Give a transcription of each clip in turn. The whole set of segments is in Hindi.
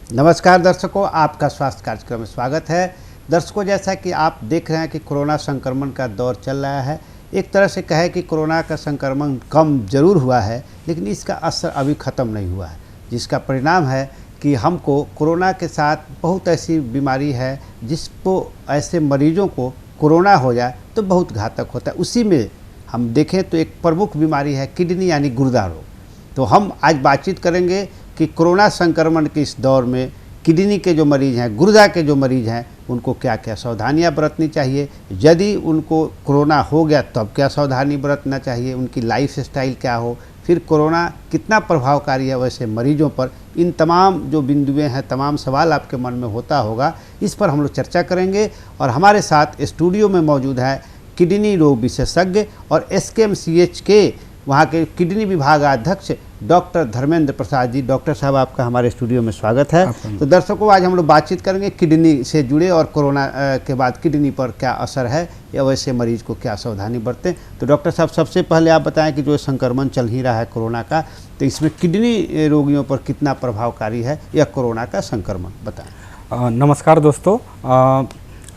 नमस्कार दर्शकों, आपका स्वास्थ्य कार्यक्रम में स्वागत है। दर्शकों, जैसा कि आप देख रहे हैं कि कोरोना संक्रमण का दौर चल रहा है। एक तरह से कहे कि कोरोना का संक्रमण कम जरूर हुआ है, लेकिन इसका असर अभी ख़त्म नहीं हुआ है, जिसका परिणाम है कि हमको कोरोना के साथ बहुत ऐसी बीमारी है जिसको ऐसे मरीजों को कोरोना हो जाए तो बहुत घातक होता है। उसी में हम देखें तो एक प्रमुख बीमारी है किडनी यानी गुर्दा रोग। तो हम आज बातचीत करेंगे कि कोरोना संक्रमण के इस दौर में किडनी के जो मरीज़ हैं, गुर्दा के जो मरीज़ हैं, उनको क्या क्या सावधानियां बरतनी चाहिए, यदि उनको कोरोना हो गया तब क्या सावधानी बरतना चाहिए, उनकी लाइफ स्टाइल क्या हो, फिर कोरोना कितना प्रभावकारी है वैसे मरीजों पर। इन तमाम जो बिंदुएं हैं, तमाम सवाल आपके मन में होता होगा, इस पर हम लोग चर्चा करेंगे। और हमारे साथ स्टूडियो में मौजूद है किडनी रोग विशेषज्ञ और SKMCH के वहाँ के किडनी विभागाध्यक्ष डॉक्टर धर्मेंद्र प्रसाद जी। डॉक्टर साहब, आपका हमारे स्टूडियो में स्वागत है। तो दर्शकों, आज हम लोग बातचीत करेंगे किडनी से जुड़े और कोरोना के बाद किडनी पर क्या असर है या वैसे मरीज को क्या सावधानी बरतें। तो डॉक्टर साहब, सबसे पहले आप बताएं कि जो संक्रमण चल ही रहा है कोरोना का, तो इसमें किडनी रोगियों पर कितना प्रभावकारी है या कोरोना का संक्रमण, बताएँ। नमस्कार दोस्तों।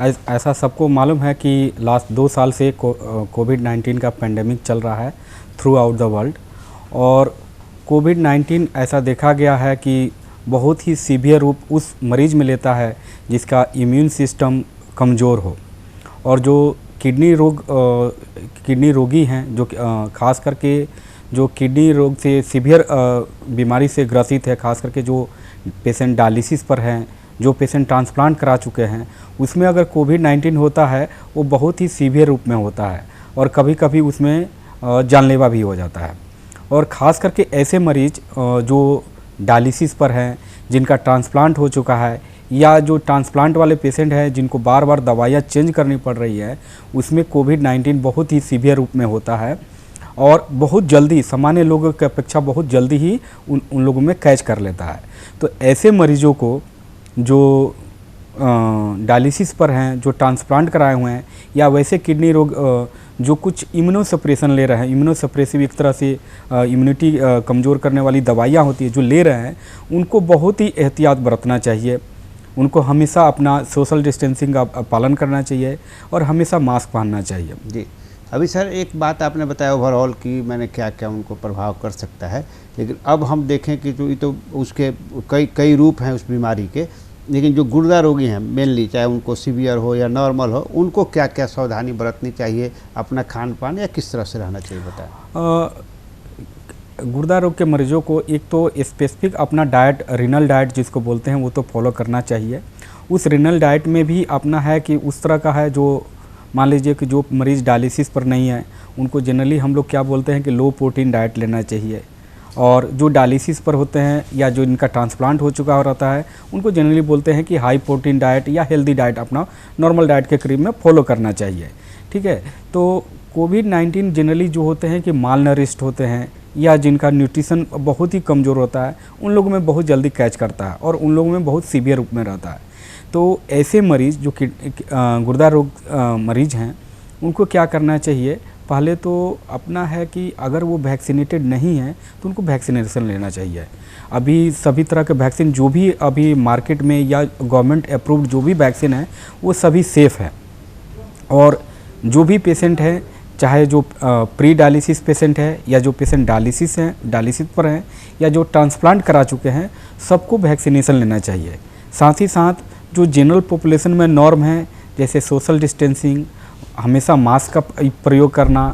ऐसा सबको मालूम है कि लास्ट 2 साल से कोविड-19 का पेंडेमिक चल रहा है थ्रू आउट द वर्ल्ड। और कोविड-19 ऐसा देखा गया है कि बहुत ही सीवियर रूप उस मरीज में लेता है जिसका इम्यून सिस्टम कमज़ोर हो। और जो किडनी रोगी हैं, जो ख़ास करके जो किडनी रोग से सीवियर बीमारी से ग्रसित है, ख़ास करके जो पेशेंट डायलिसिस पर हैं, जो पेशेंट ट्रांसप्लांट करा चुके हैं, उसमें अगर कोविड-19 होता है वो बहुत ही सीवियर रूप में होता है और कभी कभी उसमें जानलेवा भी हो जाता है। और ख़ास करके ऐसे मरीज जो डायलिसिस पर हैं, जिनका ट्रांसप्लांट हो चुका है, या जो ट्रांसप्लांट वाले पेशेंट हैं जिनको बार बार दवाइयाँ चेंज करनी पड़ रही है, उसमें कोविड-19 बहुत ही सीवियर रूप में होता है और बहुत जल्दी, सामान्य लोगों की अपेक्षा बहुत जल्दी ही उन लोगों में कैच कर लेता है। तो ऐसे मरीजों को जो डायलिसिस पर हैं, जो ट्रांसप्लांट कराए हुए हैं, या वैसे किडनी रोग जो कुछ इम्यूनोसप्रेशन ले रहे हैं, इम्यूनोसप्रेसिव एक तरह से इम्यूनिटी कमज़ोर करने वाली दवाइयाँ होती है जो ले रहे हैं, उनको बहुत ही एहतियात बरतना चाहिए। उनको हमेशा अपना सोशल डिस्टेंसिंग का पालन करना चाहिए और हमेशा मास्क पहनना चाहिए। जी, अभी सर एक बात आपने बताया ओवरऑल कि मैंने क्या क्या उनको प्रभाव कर सकता है, लेकिन अब हम देखें कि जो ये तो उसके कई रूप हैं उस बीमारी के, लेकिन जो गुर्दा रोगी हैं मेनली, चाहे उनको सीवियर हो या नॉर्मल हो, उनको क्या क्या सावधानी बरतनी चाहिए, अपना खान पान या किस तरह से रहना चाहिए, बताएं। गुर्दा रोग के मरीजों को एक तो स्पेसिफिक अपना डाइट, रिनल डाइट जिसको बोलते हैं, वो तो फॉलो करना चाहिए। उस रिनल डाइट में भी अपना है कि उस तरह का है जो मान लीजिए कि जो मरीज़ डायलिसिस पर नहीं है, उनको जनरली हम लोग क्या बोलते हैं कि लो प्रोटीन डाइट लेना चाहिए। और जो डायलिसिस पर होते हैं या जो इनका ट्रांसप्लांट हो चुका रहता है, उनको जनरली बोलते हैं कि हाई प्रोटीन डाइट या हेल्दी डाइट अपना नॉर्मल डाइट के करीब में फॉलो करना चाहिए। ठीक है। तो कोविड-19 जनरली जो होते हैं कि माल नरिश्ड होते हैं या जिनका न्यूट्रिशन बहुत ही कमज़ोर होता है, उन लोगों में बहुत जल्दी कैच करता है और उन लोगों में बहुत सीवियर रूप में रहता है। तो ऐसे मरीज़ जो गुर्दा रोग मरीज़ हैं, उनको क्या करना चाहिए, पहले तो अपना है कि अगर वो वैक्सीनेटेड नहीं है तो उनको वैक्सीनेशन लेना चाहिए। अभी सभी तरह के वैक्सीन जो भी अभी मार्केट में या गवर्नमेंट अप्रूव्ड जो भी वैक्सीन है, वो सभी सेफ़ है। और जो भी पेशेंट है, चाहे जो प्री डायलिसिस पेशेंट है या जो पेशेंट डायलिसिस पर हैं या जो ट्रांसप्लांट करा चुके हैं, सबको वैक्सीनेशन लेना चाहिए। साथ ही साथ जो जनरल पॉपुलेशन में नॉर्म है, जैसे सोशल डिस्टेंसिंग, हमेशा मास्क का प्रयोग करना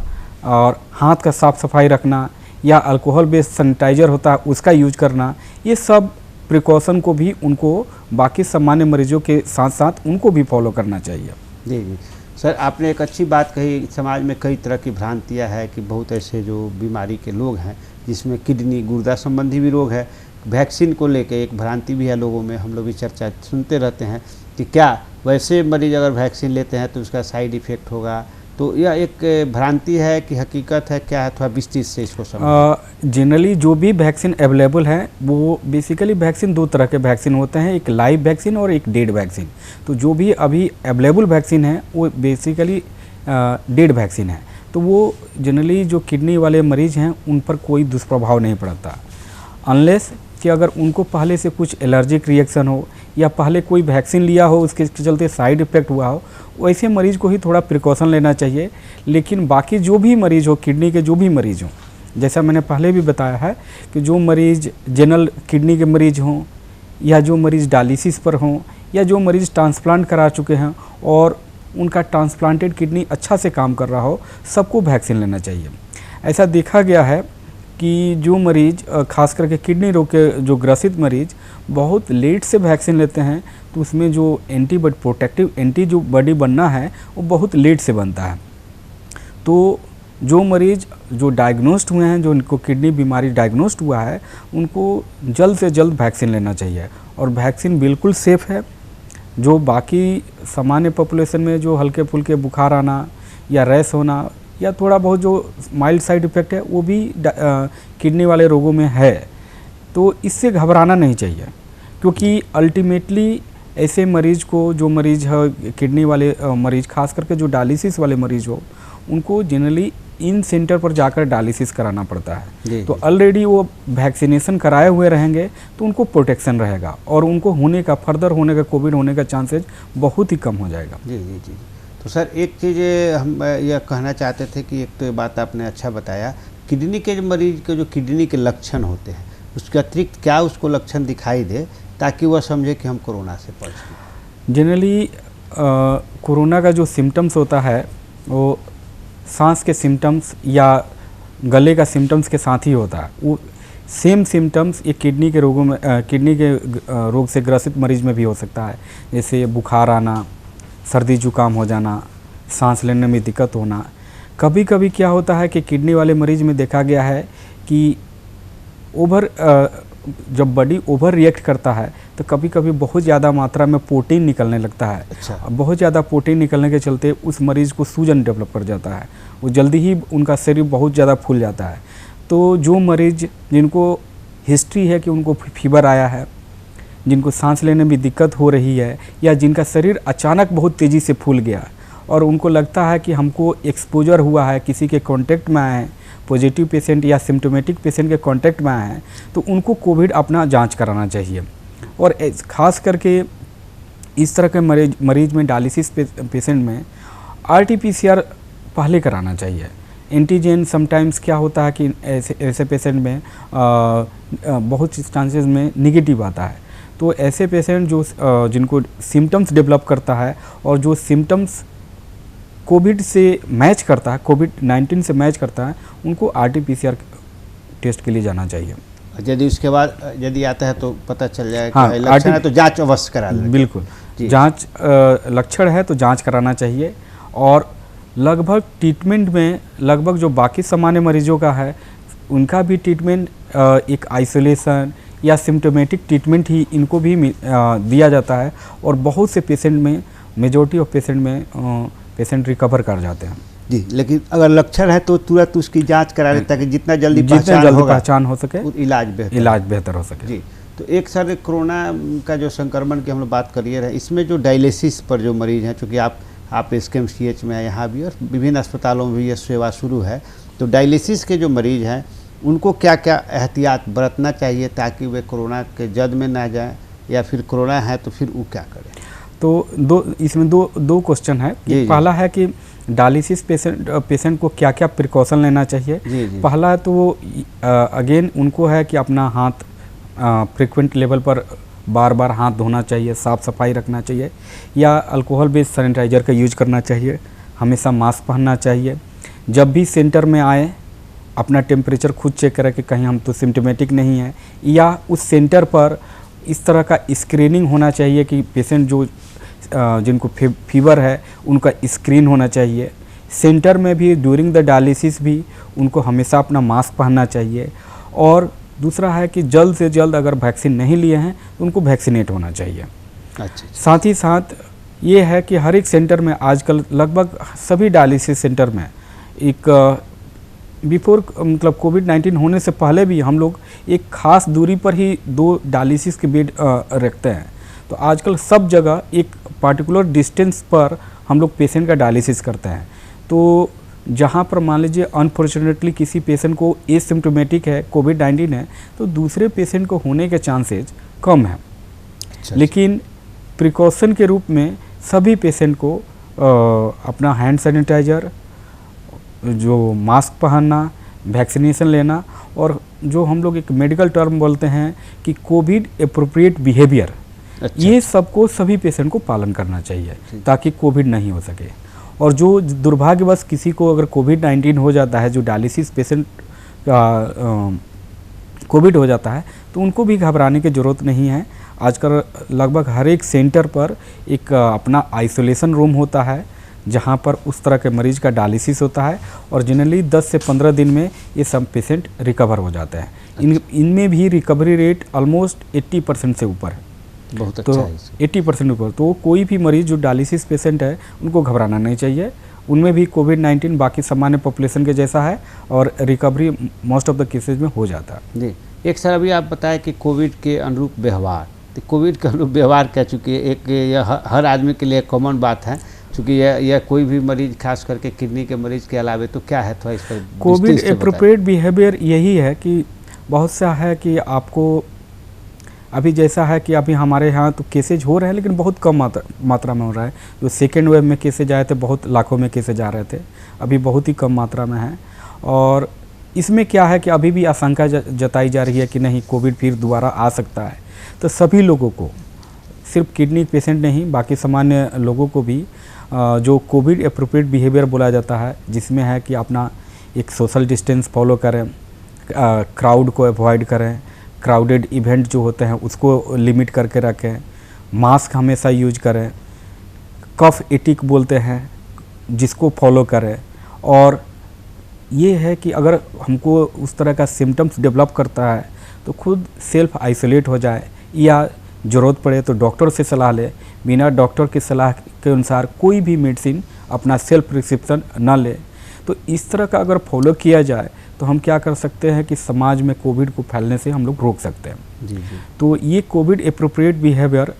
और हाथ का साफ सफाई रखना, या अल्कोहल बेस्ड सैनिटाइज़र होता है उसका यूज करना, ये सब प्रिकॉशन को भी उनको बाकी सामान्य मरीजों के साथ साथ उनको भी फॉलो करना चाहिए। जी जी सर, आपने एक अच्छी बात कही। समाज में कई तरह की भ्रांतियाँ है कि बहुत ऐसे जो बीमारी के लोग हैं जिसमें किडनी गुर्दा संबंधी भी रोग है, वैक्सीन को लेके एक भ्रांति भी है लोगों में। हम लोग भी चर्चा सुनते रहते हैं कि क्या वैसे मरीज अगर वैक्सीन लेते हैं तो उसका साइड इफ़ेक्ट होगा, तो यह एक भ्रांति है कि हकीकत है, क्या है, थोड़ा विस्तृत से इसको समझें। जनरली जो भी वैक्सीन अवेलेबल है, वो बेसिकली वैक्सीन 2 तरह के वैक्सीन होते हैं, एक लाइव वैक्सीन और एक डेड वैक्सीन। तो जो भी अभी अवेलेबल वैक्सीन है वो बेसिकली डेड वैक्सीन है, तो वो जनरली जो किडनी वाले मरीज़ हैं उन पर कोई दुष्प्रभाव नहीं पड़ता, अनलेस कि अगर उनको पहले से कुछ एलर्जिक रिएक्शन हो या पहले कोई वैक्सीन लिया हो उसके चलते साइड इफ़ेक्ट हुआ हो, वैसे मरीज को ही थोड़ा प्रिकॉशन लेना चाहिए। लेकिन बाकी जो भी मरीज हो, किडनी के जो भी मरीज हों, जैसा मैंने पहले भी बताया है कि जो मरीज जनरल किडनी के मरीज हों या जो मरीज़ डायलिसिस पर हों या जो मरीज़ ट्रांसप्लांट करा चुके हैं और उनका ट्रांसप्लांटेड किडनी अच्छा से काम कर रहा हो, सबको वैक्सीन लेना चाहिए। ऐसा देखा गया है कि जो मरीज़ खास करके किडनी रोग के जो ग्रसित मरीज़ बहुत लेट से वैक्सीन लेते हैं, तो उसमें जो एंटीबॉडी प्रोटेक्टिव एंटी जो बॉडी बनना है वो बहुत लेट से बनता है। तो जो मरीज़ जो डायग्नोस्ड हुए हैं, जो उनको किडनी बीमारी डायग्नोस्ड हुआ है, उनको जल्द से जल्द वैक्सीन लेना चाहिए। और वैक्सीन बिल्कुल सेफ़ है। जो बाकी सामान्य पॉपुलेशन में जो हल्के फुल्के बुखार आना या रैश होना या थोड़ा बहुत जो माइल्ड साइड इफ़ेक्ट है, वो भी किडनी वाले रोगों में है। तो इससे घबराना नहीं चाहिए, क्योंकि अल्टीमेटली ऐसे मरीज़ को, जो मरीज़ है किडनी वाले मरीज़, खास करके जो डायलिसिस वाले मरीज़ हो, उनको जनरली इन सेंटर पर जाकर डायलिसिस कराना पड़ता है। तो ऑलरेडी वो वैक्सीनेशन कराए हुए रहेंगे तो उनको प्रोटेक्शन रहेगा और उनको होने का, फर्दर होने का, कोविड होने का चांसेज बहुत ही कम हो जाएगा। जी जी जी। तो सर एक चीज़ हम यह कहना चाहते थे कि एक तो ये बात आपने अच्छा बताया, किडनी के मरीज के जो किडनी के लक्षण होते हैं, उसके अतिरिक्त क्या उसको लक्षण दिखाई दे ताकि वह समझे कि हम कोरोना से पड़ चुके। जनरली कोरोना का जो सिम्टम्स होता है वो सांस के सिम्टम्स या गले का सिम्टम्स के साथ ही होता है। वो सेम सिम्टम्स ये किडनी के रोगों में, किडनी के रोग से ग्रसित मरीज में भी हो सकता है, जैसे बुखार आना, सर्दी जुकाम हो जाना, सांस लेने में दिक्कत होना। कभी कभी क्या होता है कि किडनी वाले मरीज में देखा गया है कि जब बॉडी ओवर रिएक्ट करता है तो कभी कभी बहुत ज़्यादा मात्रा में प्रोटीन निकलने लगता है। अच्छा। बहुत ज़्यादा प्रोटीन निकलने के चलते उस मरीज़ को सूजन डेवलप कर जाता है, वो जल्दी ही उनका शरीर बहुत ज़्यादा फूल जाता है। तो जो मरीज़ जिनको हिस्ट्री है कि उनको फीवर आया है, जिनको सांस लेने में दिक्कत हो रही है या जिनका शरीर अचानक बहुत तेज़ी से फूल गया और उनको लगता है कि हमको एक्सपोजर हुआ है, किसी के कांटेक्ट में आए हैं, पॉजिटिव पेशेंट या सिम्टोमेटिक पेशेंट के कांटेक्ट में आए हैं, तो उनको कोविड अपना जांच कराना चाहिए। और ख़ास करके इस तरह के मरीज में, डायलिसिस पेशेंट में RT-PCR पहले कराना चाहिए। एंटीजन समटाइम्स क्या होता है कि ऐसे पेशेंट में बहुत चांसेस में निगेटिव आता है। तो ऐसे पेशेंट जो जिनको सिम्टम्स डेवलप करता है और जो सिम्टम्स कोविड से मैच करता है, कोविड-19 से मैच करता है, उनको RT-PCR टेस्ट के लिए जाना चाहिए। यदि उसके बाद यदि आता है तो पता चल जाए हाँ, कि लक्षण है तो जांच अवश्य करा लें। बिल्कुल, जांच लक्षण है तो जांच कराना चाहिए। और लगभग ट्रीटमेंट में, लगभग जो बाकी सामान्य मरीजों का है उनका भी ट्रीटमेंट एक आइसोलेशन या सिम्टोमेटिक ट्रीटमेंट ही इनको भी दिया जाता है। और बहुत से पेशेंट में, मेजॉरिटी ऑफ पेशेंट में पेशेंट रिकवर कर जाते हैं। जी, लेकिन अगर लक्षण है तो तुरंत उसकी जांच करा लें ताकि जितना जल्दी पहचान हो सके, इलाज बेहतर हो सके। जी। तो एक सर कोरोना का जो संक्रमण की हम लोग बात करिए रहे, इसमें जो डायलिसिस पर जो मरीज हैं, चूँकि आप SKMCH में है, यहाँ भी और विभिन्न अस्पतालों में भी ये सेवा शुरू है, तो डायलिसिस के जो मरीज हैं उनको क्या क्या एहतियात बरतना चाहिए ताकि वे कोरोना के जद में ना जाएं, या फिर कोरोना है तो फिर वो क्या करें? तो इसमें दो क्वेश्चन है। पहला है कि डायलिसिस पेशेंट को क्या क्या प्रिकॉशन लेना चाहिए। जी। पहला तो अगेन उनको है कि अपना हाथ फ्रिक्वेंट लेवल पर बार बार हाथ धोना चाहिए, साफ़ सफाई रखना चाहिए, या अल्कोहल बेस्ड सैनिटाइज़र का यूज करना चाहिए। हमेशा मास्क पहनना चाहिए। जब भी सेंटर में आए अपना टेम्परेचर खुद चेक करें कि कहीं हम तो सिम्टोमेटिक नहीं है, या उस सेंटर पर इस तरह का स्क्रीनिंग होना चाहिए कि पेशेंट जो जिनको फीवर है उनका स्क्रीन होना चाहिए। सेंटर में भी ड्यूरिंग द डायलिसिस भी उनको हमेशा अपना मास्क पहनना चाहिए। और दूसरा है कि जल्द से जल्द अगर वैक्सीन नहीं लिए हैं तो उनको वैक्सीनेट होना चाहिए। अच्छा। साथ ही साथ ये है कि हर एक सेंटर में आजकल, लगभग सभी डायलिसिस सेंटर में एक बिफोर मतलब कोविड-19 होने से पहले भी हम लोग एक ख़ास दूरी पर ही 2 डायलिसिस के बेड रखते हैं। तो आजकल सब जगह एक पार्टिकुलर डिस्टेंस पर हम लोग पेशेंट का डायलिसिस करते हैं। तो जहाँ पर मान लीजिए अनफॉर्चुनेटली किसी पेशेंट को एसिम्प्टोमेटिक है, कोविड-19 है, तो दूसरे पेशेंट को होने के चांसेज कम है। लेकिन प्रिकॉशन के रूप में सभी पेशेंट को अपना हैंड सैनिटाइजर, जो मास्क पहनना, वैक्सीनेशन लेना, और जो हम लोग एक मेडिकल टर्म बोलते हैं कि कोविड एप्रोप्रिएट बिहेवियर, ये सबको सभी पेशेंट को पालन करना चाहिए ताकि कोविड नहीं हो सके। और जो दुर्भाग्यवश किसी को अगर कोविड-19 हो जाता है, जो डायलिसिस पेशेंट कोविड हो जाता है, तो उनको भी घबराने की ज़रूरत नहीं है। आजकल लगभग हर एक सेंटर पर एक अपना आइसोलेशन रूम होता है, जहां पर उस तरह के मरीज का डायलिसिस होता है, और जनरली 10 से 15 दिन में ये सब पेशेंट रिकवर हो जाते हैं। इनमें भी रिकवरी रेट ऑलमोस्ट 80% से ऊपर है। बहुत अच्छा है। 80% ऊपर। तो कोई भी मरीज जो डायलिसिस पेशेंट है उनको घबराना नहीं चाहिए। उनमें भी कोविड-19 बाकी सामान्य पॉपुलेशन के जैसा है, और recovery most of the cases में हो जाता है। जी, एक सर अभी आप बताएं कि कोविड के अनुरूप व्यवहार, तो कोविड के अनुरूप व्यवहार क्या, चूँकि एक यह हर आदमी के लिए कॉमन बात है, चूँकि यह कोई भी मरीज, खास करके किडनी के मरीज के अलावे, तो क्या है थोड़ा इस पर कोविड एप्रोप्रिएट बिहेवियर यही है कि बहुत सा है कि आपको अभी जैसा है कि अभी हमारे यहाँ तो केसेज हो रहे हैं, लेकिन बहुत कम मात्रा में हो रहा है। जो सेकेंड वेव में केसेज आए थे, बहुत लाखों में केसेज आ रहे थे, अभी बहुत ही कम मात्रा में है। और इसमें क्या है कि अभी भी आशंका जताई जा रही है कि नहीं, कोविड फिर दोबारा आ सकता है। तो सभी लोगों को, सिर्फ किडनी पेशेंट नहीं, बाकी सामान्य लोगों को भी जो कोविड एप्रोप्रिएट बिहेवियर बोला जाता है, जिसमें है कि अपना एक सोशल डिस्टेंस फॉलो करें, क्राउड को अवॉइड करें, क्राउडेड इवेंट जो होते हैं उसको लिमिट करके रखें, मास्क हमेशा यूज करें, कफ एटिक बोलते हैं जिसको फॉलो करें। और ये है कि अगर हमको उस तरह का सिम्टम्स डेवलप करता है तो खुद सेल्फ आइसोलेट हो जाए, या ज़रूरत पड़े तो डॉक्टर से सलाह ले। बिना डॉक्टर की सलाह के अनुसार कोई भी मेडिसिन अपना सेल्फ प्रिस्क्रिप्शन न ले। तो इस तरह का अगर फॉलो किया जाए तो हम क्या कर सकते हैं कि समाज में कोविड को फैलने से हम लोग रोक सकते हैं। जी। तो ये कोविड एप्रोप्रिएट बिहेवियर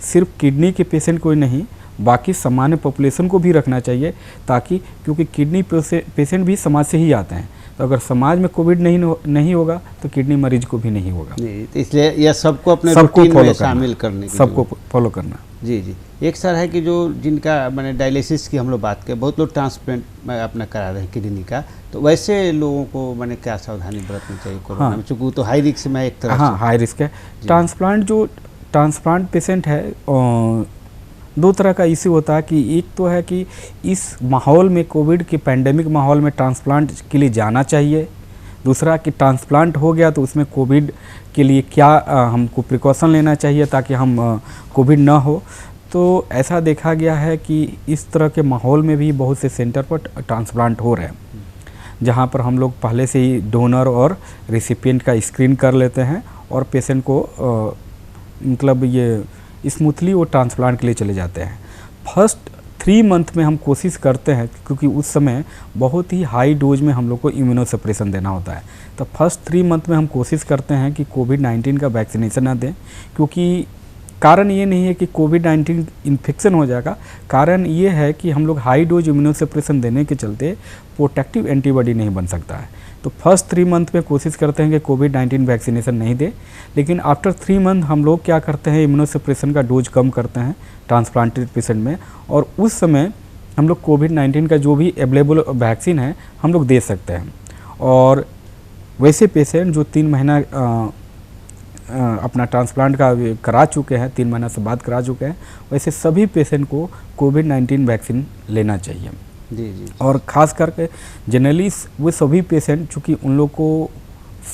सिर्फ किडनी के पेशेंट को ही नहीं, बाकी सामान्य पॉपुलेशन को भी रखना चाहिए, ताकि क्योंकि किडनी पेशेंट भी समाज से ही आते हैं, तो अगर समाज में कोविड नहीं होगा तो किडनी मरीज को भी नहीं होगा। तो इसलिए यह सबको अपने रूटीन में शामिल करने की, सबको फॉलो करना। जी। एक सर है कि जो जिनका मैंने डायलिसिस की हम लोग बात करें, बहुत लोग ट्रांसप्लांट अपना करा रहे हैं किडनी का, तो वैसे लोगों को मैंने क्या सावधानी बरतनी चाहिए कोरोना में, चूँकि तो हाई रिस्क में एक तरह से। हाँ, हाई रिस्क है। ट्रांसप्लांट पेशेंट है, दो तरह का इश्यू होता है कि एक तो है कि इस माहौल में, कोविड के पैंडेमिक माहौल में ट्रांसप्लांट के लिए जाना चाहिए। दूसरा कि ट्रांसप्लांट हो गया तो उसमें कोविड के लिए क्या हमको प्रिकॉशन लेना चाहिए ताकि हम कोविड ना हो। तो ऐसा देखा गया है कि इस तरह के माहौल में भी बहुत से सेंटर पर ट्रांसप्लांट हो रहे हैं, जहाँ पर हम लोग पहले से ही डोनर और रिसिपिएंट का स्क्रीन कर लेते हैं, और पेशेंट को मतलब ये स्मूथली वो ट्रांसप्लांट के लिए चले जाते हैं। फर्स्ट 3 मंथ में हम कोशिश करते हैं, क्योंकि उस समय बहुत ही हाई डोज में हम लोग को इम्यूनोसप्रेशन देना होता है, तो फर्स्ट 3 मंथ में हम कोशिश करते हैं कि कोविड-19 का वैक्सीनेशन ना दें। क्योंकि कारण ये नहीं है कि कोविड-19 इन्फेक्शन हो जाएगा, कारण ये है कि हम लोग हाई डोज इम्यूनोसप्रेशन देने के चलते प्रोटेक्टिव एंटीबॉडी नहीं बन सकता है। तो फर्स्ट 3 मंथ में कोशिश करते हैं कि कोविड-19 वैक्सीनेशन नहीं दे, लेकिन आफ्टर 3 मंथ हम लोग क्या करते हैं, इम्यूनोसप्रेशन का डोज कम करते हैं ट्रांसप्लांटेड पेशेंट में, और उस समय हम लोग कोविड-19 का जो भी अवेलेबल वैक्सीन है हम लोग दे सकते हैं। और वैसे पेशेंट जो 3 महीना अपना ट्रांसप्लांट का करा चुके हैं, 3 महीना से बाद करा चुके हैं, वैसे सभी पेशेंट को कोविड-19 वैक्सीन लेना चाहिए। जी। और ख़ास करके जनरली वो सभी पेशेंट, चूँकि उन लोग को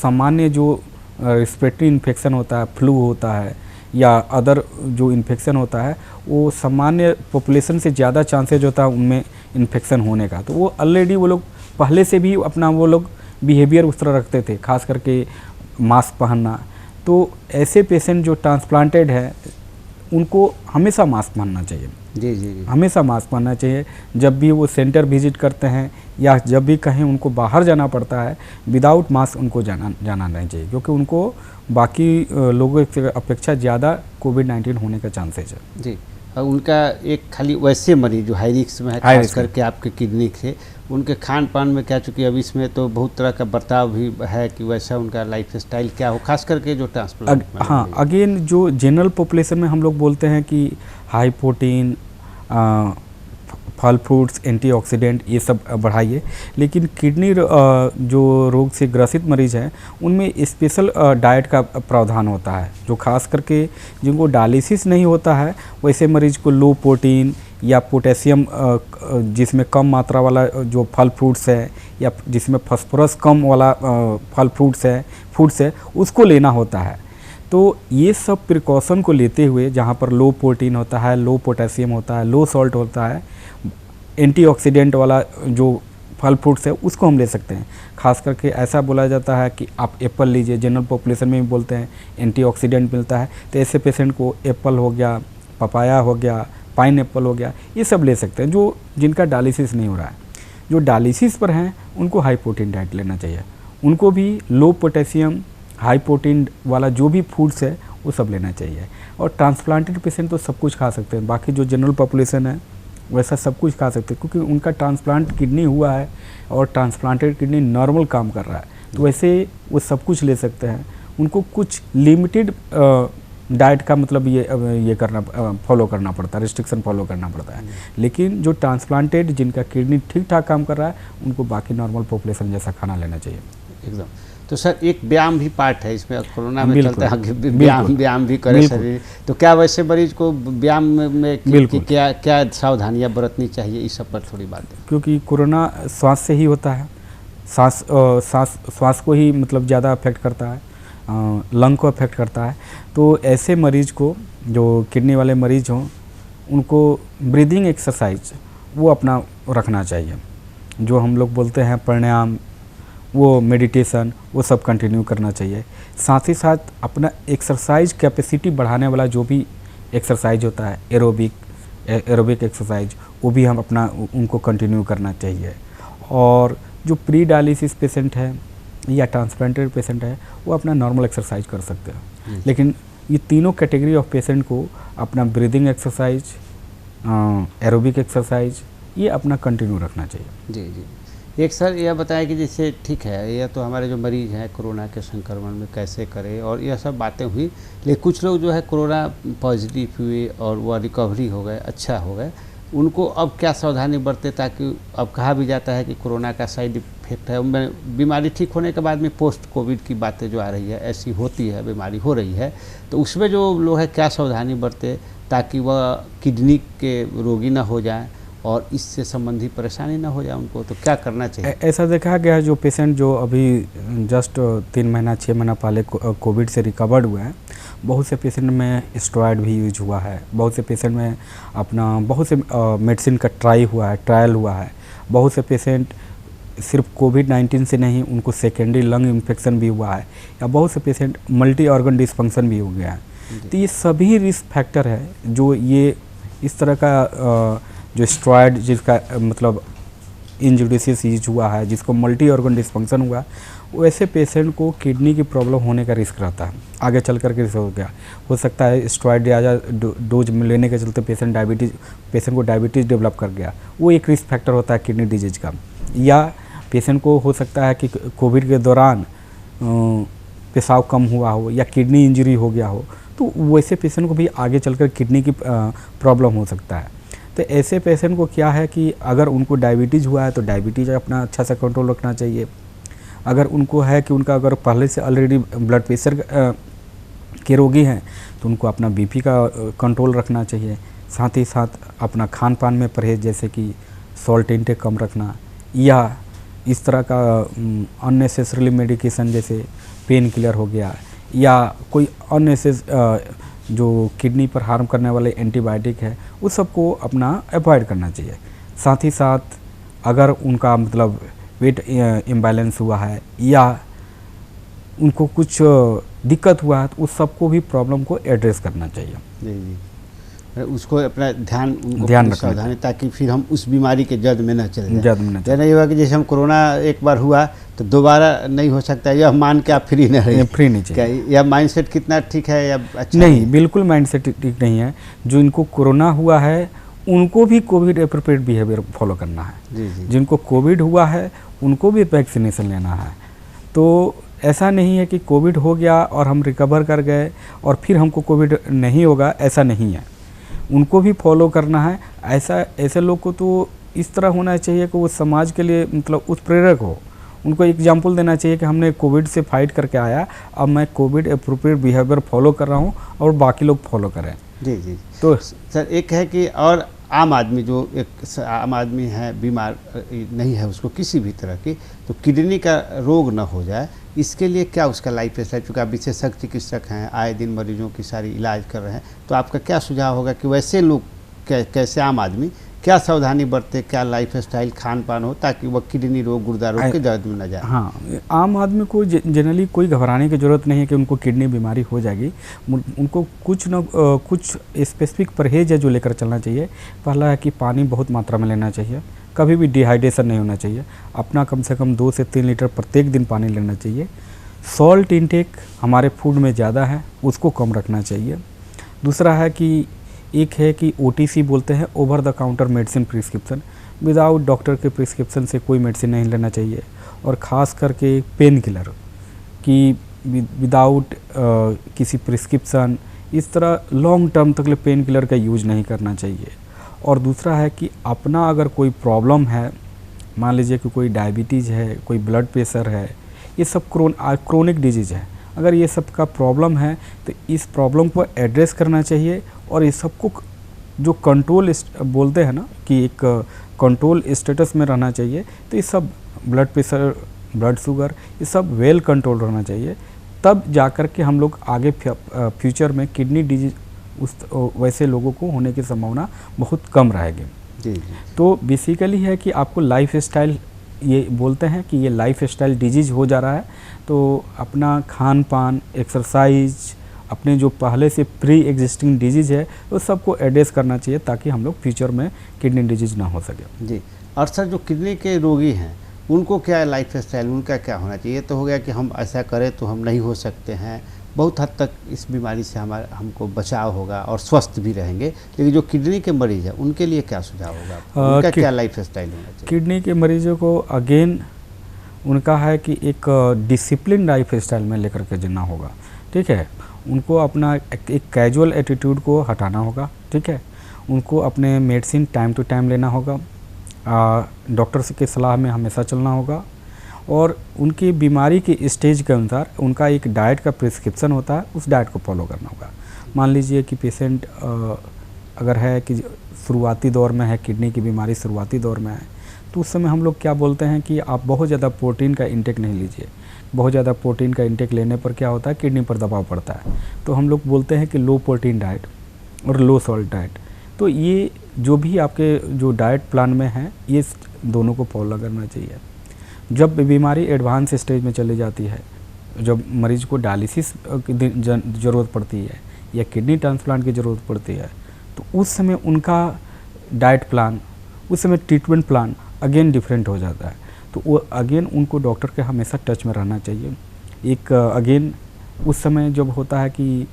सामान्य जो रेस्पिरेटरी इन्फेक्शन होता है, फ्लू होता है या अदर जो इन्फेक्शन होता है, वो सामान्य पॉपुलेशन से ज़्यादा चांसेज होता है उनमें इन्फेक्शन होने का। तो वो ऑलरेडी वो लोग पहले से भी अपना वो लोग बिहेवियर उस तरह रखते थे, खास करके मास्क पहनना। तो ऐसे पेशेंट जो ट्रांसप्लांटेड है उनको हमेशा मास्क पहनना चाहिए। जी। हमेशा मास्क पहनना चाहिए जब भी वो सेंटर विजिट करते हैं, या जब भी कहीं उनको बाहर जाना पड़ता है, विदाउट मास्क उनको जाना नहीं चाहिए, क्योंकि उनको बाकी लोगों की अपेक्षा ज़्यादा कोविड-19 होने का चांसेज है। जी। उनका एक खाली वैसे मरीज जो हाई रिस्क में है, हाई खास रिस्क में। करके आपके किडनी से, उनके खान पान में क्या, चूँकि अब इसमें तो बहुत तरह का बर्ताव भी है कि वैसा उनका लाइफ स्टाइल क्या हो, खास करके जो ट्रांसप्लांट हाँ, अगेन जो जनरल पॉपुलेशन में हम लोग बोलते हैं कि हाई प्रोटीन, फल फ्रूट्स, एंटीऑक्सीडेंट ये सब बढ़ाइए, लेकिन किडनी जो रोग से ग्रसित मरीज हैं उनमें स्पेशल डाइट का प्रावधान होता है, जो खास करके जिनको डायलिसिस नहीं होता है वैसे मरीज को लो प्रोटीन या पोटेशियम जिसमें कम मात्रा वाला जो फल फ्रूट्स है या जिसमें फास्फोरस कम वाला फल फ्रूट्स है उसको लेना होता है। तो ये सब प्रिकॉशन को लेते हुए, जहाँ पर लो प्रोटीन होता है, लो पोटेशियम होता है, लो सॉल्ट होता है, एंटीऑक्सीडेंट वाला जो फल फ्रूट्स है उसको हम ले सकते हैं। खास करके ऐसा बोला जाता है कि आप एप्पल लीजिए, जनरल पॉपुलेशन में भी बोलते हैं एंटीऑक्सीडेंट मिलता है, तो ऐसे पेशेंट को एप्पल हो गया, पपाया हो गया, पाइन एप्पल हो गया, ये सब ले सकते हैं जो जिनका डायलिसिस नहीं हो रहा है। जो डायलिसिस पर हैं उनको हाई प्रोटीन डाइट लेना चाहिए, उनको भी लो पोटेशियम हाई प्रोटीन वाला जो भी फूड्स है वो सब लेना चाहिए। और ट्रांसप्लांटेड पेशेंट तो सब कुछ खा सकते हैं, बाकी जो जनरल पॉपुलेशन है वैसा सब कुछ खा सकते हैं, क्योंकि उनका ट्रांसप्लांट किडनी हुआ है और ट्रांसप्लांटेड किडनी नॉर्मल काम कर रहा है, तो वैसे वो सब कुछ ले सकते हैं। उनको कुछ लिमिटेड डाइट का मतलब ये करना फॉलो करना पड़ता है, रिस्ट्रिक्शन फॉलो करना पड़ता है। लेकिन जो ट्रांसप्लांटेड जिनका किडनी ठीक ठाक काम कर रहा है उनको बाकी नॉर्मल पॉपुलेशन जैसा खाना लेना चाहिए। एकदम। तो सर एक व्यायाम भी पार्ट है इसमें, कोरोना में बिल्कुल, चलता है व्यायाम भी करे बिल्कुल। शरीर, तो क्या वैसे मरीज को व्यायाम में बिल्कुल। क्या क्या सावधानियां बरतनी चाहिए, इस सब पर थोड़ी बात है। क्योंकि कोरोना सांस से ही होता है, सांस को ही मतलब ज़्यादा अफेक्ट करता है, लंग को अफेक्ट करता है। तो ऐसे मरीज को, जो किडनी वाले मरीज हों, उनको ब्रीदिंग एक्सरसाइज वो अपना रखना चाहिए, जो हम लोग बोलते हैं प्राणायाम, वो मेडिटेशन, वो सब कंटिन्यू करना चाहिए। साथ ही साथ अपना एक्सरसाइज कैपेसिटी बढ़ाने वाला जो भी एक्सरसाइज होता है, एरोबिक एक्सरसाइज, वो भी हम अपना उनको कंटिन्यू करना चाहिए। और जो प्री डायलिसिस पेशेंट है या ट्रांसप्लांटेड पेशेंट है वो अपना नॉर्मल एक्सरसाइज कर सकते हैं, लेकिन ये तीनों कैटेगरी ऑफ पेशेंट को अपना ब्रीदिंग एक्सरसाइज, एरोबिक एक्सरसाइज ये अपना कंटिन्यू रखना चाहिए। जी जी। एक सर यह बताएं कि जैसे ठीक है, यह तो हमारे जो मरीज हैं कोरोना के संक्रमण में कैसे करें और यह सब बातें हुई, लेकिन कुछ लोग जो है कोरोना पॉजिटिव हुए और वह रिकवरी हो गए, अच्छा हो गए, उनको अब क्या सावधानी बरते, ताकि अब कहा भी जाता है कि कोरोना का साइड इफेक्ट है, उनमें बीमारी ठीक होने के बाद में पोस्ट कोविड की बातें जो आ रही है, ऐसी होती है, बीमारी हो रही है, तो उसमें जो लोग हैं क्या सावधानी बरते ताकि वह किडनी के रोगी ना हो जाएं और इससे संबंधी परेशानी ना हो जाए उनको, तो क्या करना चाहिए? ऐसा देखा गया है, जो पेशेंट जो अभी जस्ट 3 महीना 6 महीना पहले कोविड से रिकवर्ड हुए हैं, बहुत से पेशेंट में स्टेरॉयड भी यूज हुआ है, बहुत से पेशेंट में अपना बहुत से मेडिसिन का ट्रायल हुआ है, बहुत से पेशेंट सिर्फ कोविड-19 से नहीं, उनको सेकेंडरी लंग इन्फेक्शन भी हुआ है, या बहुत से पेशेंट मल्टी ऑर्गन डिसफंक्शन भी हो गया है। तो ये सभी रिस्क फैक्टर है जो ये इस तरह का जो स्टेरॉयड जिसका मतलब इनजुडिशियस यूज हुआ है, जिसको मल्टी ऑर्गन डिसफंक्शन हुआ, वैसे पेशेंट को किडनी की प्रॉब्लम होने का रिस्क रहता है, आगे चल कर के हो सकता है स्टेरॉयड ज़्यादा डोज लेने के चलते पेशेंट को डायबिटीज़ डेवलप कर गया, वो एक रिस्क फैक्टर होता है किडनी डिजीज का। या पेशेंट को हो सकता है कि कोविड के दौरान पेशाब कम हुआ हो या किडनी इंजरी हो गया हो, तो वैसे पेशेंट को भी आगे चलकर किडनी की प्रॉब्लम हो सकता है। तो ऐसे पेशेंट को क्या है कि अगर उनको डायबिटीज़ हुआ है तो डायबिटीज़ अपना अच्छा से कंट्रोल रखना चाहिए। अगर उनको है कि उनका अगर पहले से ऑलरेडी ब्लड प्रेशर के रोगी हैं तो उनको अपना बीपी का कंट्रोल रखना चाहिए। साथ ही साथ अपना खान पान में परहेज, जैसे कि सॉल्ट इंटेक कम रखना, या इस तरह का अननेसेसरली मेडिकेशन जैसे पेन किलर हो गया या कोई जो किडनी पर हार्म करने वाले एंटीबायोटिक है, उस सबको अपना अवॉइड करना चाहिए। साथ ही साथ अगर उनका मतलब वेट इम्बैलेंस हुआ है या उनको कुछ दिक्कत हुआ है तो उस सबको भी प्रॉब्लम को एड्रेस करना चाहिए। जी जी। उसको अपना ध्यान ध्यान रखना सावधानी, ताकि फिर हम उस बीमारी के जद में न चले जद में न नहीं हुआ कि जैसे हम कोरोना एक बार हुआ तो दोबारा नहीं हो सकता, यह मान के आप फ्री नहीं रहिए। फ्री नहीं चाहिए। यह माइंडसेट कितना ठीक है या अच्छा नहीं, बिल्कुल माइंडसेट ठीक नहीं है। जो इनको कोरोना हुआ है उनको भी कोविड एप्रोप्रिएट बिहेवियर फॉलो करना है। जी जी। जिनको कोविड हुआ है उनको भी वैक्सीनेशन लेना है। तो ऐसा नहीं है कि कोविड हो गया और हम रिकवर कर गए और फिर हमको कोविड नहीं होगा, ऐसा नहीं है। उनको भी फॉलो करना है। ऐसे लोग को तो इस तरह होना चाहिए कि वो समाज के लिए मतलब उत्प्रेरक हो। उनको एग्जाम्पल देना चाहिए कि हमने कोविड से फाइट करके आया, अब मैं कोविड एप्रोप्रिएट बिहेवियर फॉलो कर रहा हूँ और बाकी लोग फॉलो करें। जी जी। तो सर एक है कि और आम आदमी जो एक आम आदमी है, बीमार नहीं है उसको किसी भी तरह की, तो किडनी का रोग ना हो जाए, इसके लिए क्या उसका लाइफ स्टाइल, चूँकि आप विशेषज्ञ चिकित्सक हैं, आए दिन मरीजों की सारी इलाज कर रहे हैं, तो आपका क्या सुझाव होगा कि वैसे लोग कैसे आम आदमी क्या सावधानी बरते, क्या लाइफ स्टाइल खान पान हो ताकि वह किडनी रोग गुर्दा रोग के दर्द में न जाए? हाँ, आम आदमी को जनरली कोई घबराने की ज़रूरत नहीं है कि उनको किडनी बीमारी हो जाएगी। उनको कुछ स्पेसिफिक परहेज है जो लेकर चलना चाहिए। पहला है कि पानी बहुत मात्रा में लेना चाहिए, कभी भी डिहाइड्रेशन नहीं होना चाहिए। अपना कम से कम 2 से 3 लीटर प्रत्येक दिन पानी लेना चाहिए। सॉल्ट इंटेक हमारे फूड में ज़्यादा है, उसको कम रखना चाहिए। दूसरा है कि एक है कि OTC बोलते हैं, over the counter medicine prescription, without doctor के प्रिस्क्रिप्शन से कोई मेडिसिन नहीं लेना चाहिए। और ख़ास करके पेन किलर कि विदाउट किसी प्रिस्क्रिप्शन, इस तरह लॉन्ग टर्म तक पेन किलर का यूज नहीं करना चाहिए। और दूसरा है कि अपना अगर कोई प्रॉब्लम है, मान लीजिए कि कोई डायबिटीज़ है, कोई ब्लड प्रेशर है, ये सब क्रोनिक डिजीज़ है, अगर ये सब का प्रॉब्लम है तो इस प्रॉब्लम को एड्रेस करना चाहिए। और ये सबको जो कंट्रोल बोलते हैं ना कि एक कंट्रोल स्टेटस में रहना चाहिए। तो ये सब ब्लड प्रेशर, ब्लड शुगर, ये सब वेल कंट्रोल रहना चाहिए। तब जाकर के हम लोग आगे फ्यूचर में किडनी डिजीज वैसे लोगों को होने की संभावना बहुत कम रहेगी। जी जी। तो बेसिकली है कि आपको लाइफ स्टाइल, ये बोलते हैं कि ये लाइफ स्टाइल डिजीज हो जा रहा है, तो अपना खान पान, एक्सरसाइज, अपने जो पहले से प्री एग्जिस्टिंग डिजीज़ है वो सबको एड्रेस करना चाहिए ताकि हम लोग फ्यूचर में किडनी डिजीज़ ना हो सके। जी। और सर जो किडनी के रोगी हैं उनको क्या लाइफ स्टाइल, उनका क्या होना चाहिए? तो हो गया कि हम ऐसा करें तो हम नहीं हो सकते हैं, बहुत हद तक इस बीमारी से हमको बचाव होगा और स्वस्थ भी रहेंगे, लेकिन जो किडनी के मरीज़ हैं उनके लिए क्या सुझाव होगा, उनका क्या लाइफ स्टाइल होना चाहिए? किडनी के मरीजों को अगेन उनका है कि एक डिसिप्लिन लाइफ स्टाइल में लेकर के जीना होगा। ठीक है, उनको अपना एक कैजुअल एटीट्यूड को हटाना होगा। ठीक है, उनको अपने मेडिसिन टाइम टू टाइम लेना होगा, डॉक्टर की सलाह में हमेशा चलना होगा। और उनकी बीमारी के स्टेज के अनुसार उनका एक डाइट का प्रिस्क्रिप्शन होता है, उस डाइट को फॉलो करना होगा। मान लीजिए कि पेशेंट अगर है कि शुरुआती दौर में है, किडनी की बीमारी शुरुआती दौर में है, तो उस समय हम लोग क्या बोलते हैं कि आप बहुत ज़्यादा प्रोटीन का इंटेक नहीं लीजिए। बहुत ज़्यादा प्रोटीन का इंटेक लेने पर क्या होता है, किडनी पर दबाव पड़ता है। तो हम लोग बोलते हैं कि लो प्रोटीन डाइट और लो सॉल्ट डाइट। तो ये जो भी आपके जो डाइट प्लान में है, ये दोनों को फॉलो करना चाहिए। जब बीमारी एडवांस स्टेज में चली जाती है, जब मरीज़ को डायलिसिस की ज़रूरत पड़ती है या किडनी ट्रांसप्लांट की ज़रूरत पड़ती है, तो उस समय उनका डाइट प्लान, उस समय ट्रीटमेंट प्लान अगेन डिफरेंट हो जाता है। तो वो अगेन उनको डॉक्टर के हमेशा टच में रहना चाहिए। एक अगेन उस समय जब होता है कि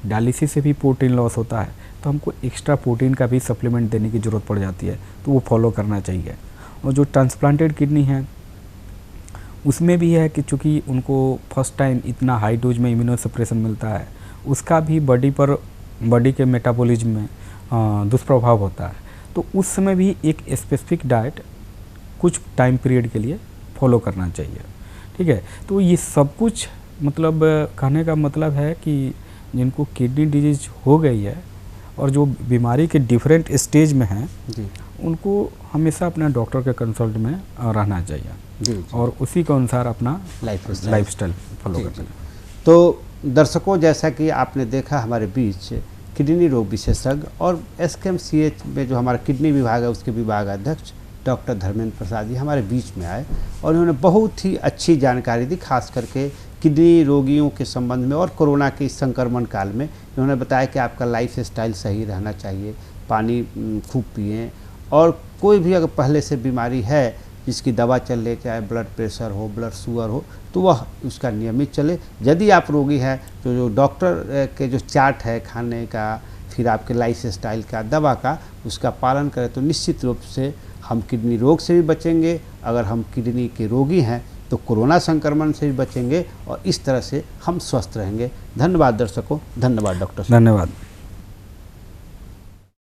डायलिसिस से भी प्रोटीन लॉस होता है, तो हमको एक्स्ट्रा प्रोटीन का भी सप्लीमेंट देने की ज़रूरत पड़ जाती है, तो वो फॉलो करना चाहिए। और जो ट्रांसप्लांटेड किडनी है उसमें भी है कि चूँकि उनको फर्स्ट टाइम इतना हाई डोज में इम्यूनोसप्रेशन मिलता है, उसका भी बॉडी के मेटाबॉलिज्म में दुष्प्रभाव होता है। तो उस समय भी एक स्पेसिफिक डाइट कुछ टाइम पीरियड के लिए फॉलो करना चाहिए। ठीक है, तो ये सब कुछ मतलब कहने का मतलब है कि जिनको किडनी डिजीज हो गई है और जो बीमारी के डिफरेंट स्टेज में हैं, उनको हमेशा अपना डॉक्टर के कंसल्ट में रहना चाहिए। जी। और उसी के अनुसार अपना लाइफ स्टाइल फॉलो करना चाहिए। तो दर्शकों, जैसा कि आपने देखा हमारे बीच किडनी रोग विशेषज्ञ और SKMCH में जो हमारा किडनी विभाग है उसके विभाग अध्यक्ष डॉक्टर धर्मेंद्र प्रसाद जी हमारे बीच में आए और उन्होंने बहुत ही अच्छी जानकारी दी, खास करके किडनी रोगियों के संबंध में और कोरोना के इस संक्रमण काल में उन्होंने बताया कि आपका लाइफ स्टाइल सही रहना चाहिए, पानी खूब पिएं, और कोई भी अगर पहले से बीमारी है जिसकी दवा चल रही, चाहे ब्लड प्रेशर हो, ब्लड शुगर हो, तो वह उसका नियमित चले। यदि आप रोगी हैं तो जो डॉक्टर के जो चार्ट है खाने का, फिर आपके लाइफ स्टाइल का, दवा का, उसका पालन करें तो निश्चित रूप से हम किडनी रोग से भी बचेंगे। अगर हम किडनी के रोगी हैं तो कोरोना संक्रमण से भी बचेंगे और इस तरह से हम स्वस्थ रहेंगे। धन्यवाद दर्शकों, धन्यवाद डॉक्टर साहब। धन्यवाद।